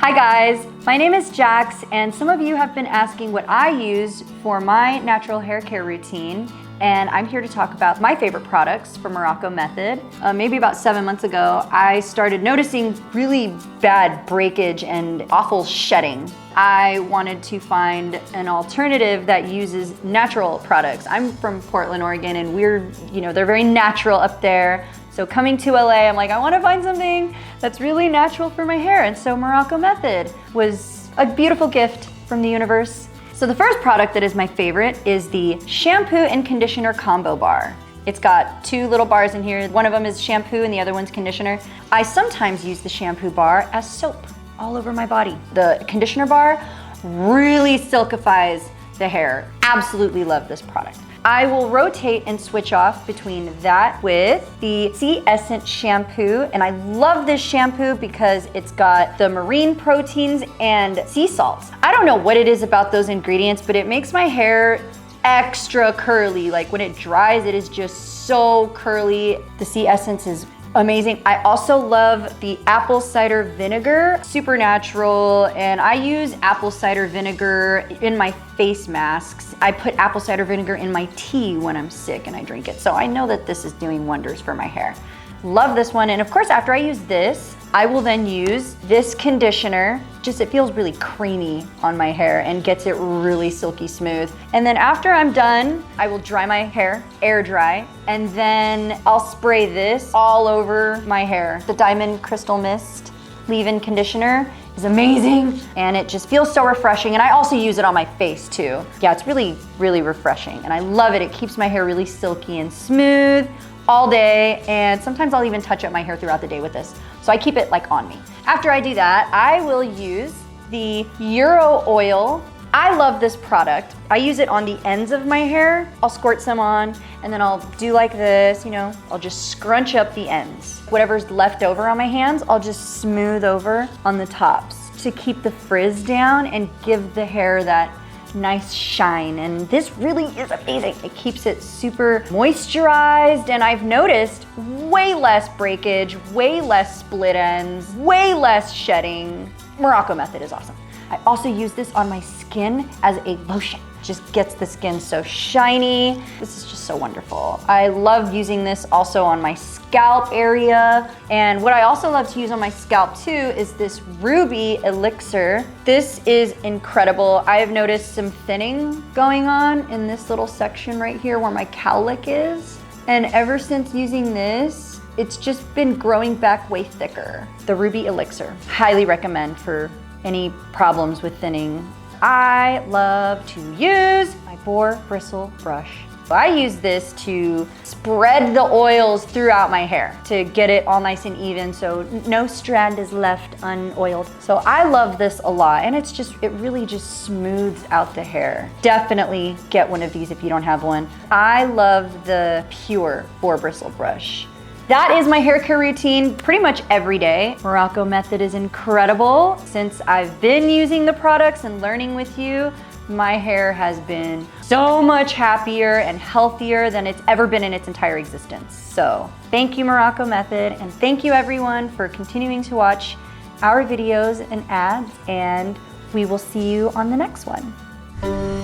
Hi guys, my name is Jax, and some of you have been asking what I use for my natural hair care routine, and I'm here to talk about my favorite products from Morrocco Method. Maybe about 7 months ago, I started noticing really bad breakage and awful shedding. I wanted to find an alternative that uses natural products. I'm from Portland, Oregon, and they're very natural up there. So coming to LA, I'm like, I want to find something that's really natural for my hair. And so Morrocco Method was a beautiful gift from the universe. So the first product that is my favorite is the shampoo and conditioner combo bar. It's got 2 little bars in here. One of them is shampoo and the other one's conditioner. I sometimes use the shampoo bar as soap all over my body. The conditioner bar really silkifies the hair. Absolutely love this product. I will rotate and switch off between that with the 𝙃𝙊𝙋𝙋 shampoo, and I love this shampoo because it's got the marine proteins and sea salts. I don't know what it is about those ingredients, but it makes my hair extra curly. Like when it dries, it is just so curly. The 𝙃𝙊𝙋𝙋 is amazing. I also love the apple cider vinegar, super natural, and I use apple cider vinegar in my face masks. I put apple cider vinegar in my tea when I'm sick and I drink it. So I know that this is doing wonders for my hair. Love this one. And of course, after I use this, I will then use this conditioner. It feels really creamy on my hair and gets it really silky smooth. And then after I'm done, I will dry my hair, air dry, and then I'll spray this all over my hair. The Diamond Crystal Mist leave-in conditioner is amazing, and it just feels so refreshing. And I also use it on my face too. Yeah, it's really, really refreshing, and I love it. It keeps my hair really silky and smooth all day, and sometimes I'll even touch up my hair throughout the day with this. So I keep it like on me. After I do that, I will use the Euro Oil. I love this product. I use it on the ends of my hair. I'll squirt some on, and then I'll do like this, I'll just scrunch up the ends. Whatever's left over on my hands, I'll just smooth over on the tops to keep the frizz down and give the hair that nice shine. And this really is amazing. It keeps it super moisturized, and I've noticed way less breakage, way less split ends, way less shedding. Morrocco Method is awesome. I also use this on my skin as a lotion. Just gets the skin so shiny. This is just so wonderful. I love using this also on my scalp area. And what I also love to use on my scalp too is this Ruby Elixir. This is incredible. I have noticed some thinning going on in this little section right here where my cowlick is. And ever since using this, it's just been growing back way thicker. The Ruby Elixir. Highly recommend for any problems with thinning. I love to use my boar bristle brush. I use this to spread the oils throughout my hair to get it all nice and even so no strand is left unoiled. So I love this a lot, and it really just smooths out the hair. Definitely get one of these if you don't have one. I love the Pure boar bristle brush. That is my hair care routine pretty much every day. Morrocco Method is incredible. Since I've been using the products and learning with you, my hair has been so much happier and healthier than it's ever been in its entire existence. So thank you, Morrocco Method, and thank you everyone for continuing to watch our videos and ads, and we will see you on the next one.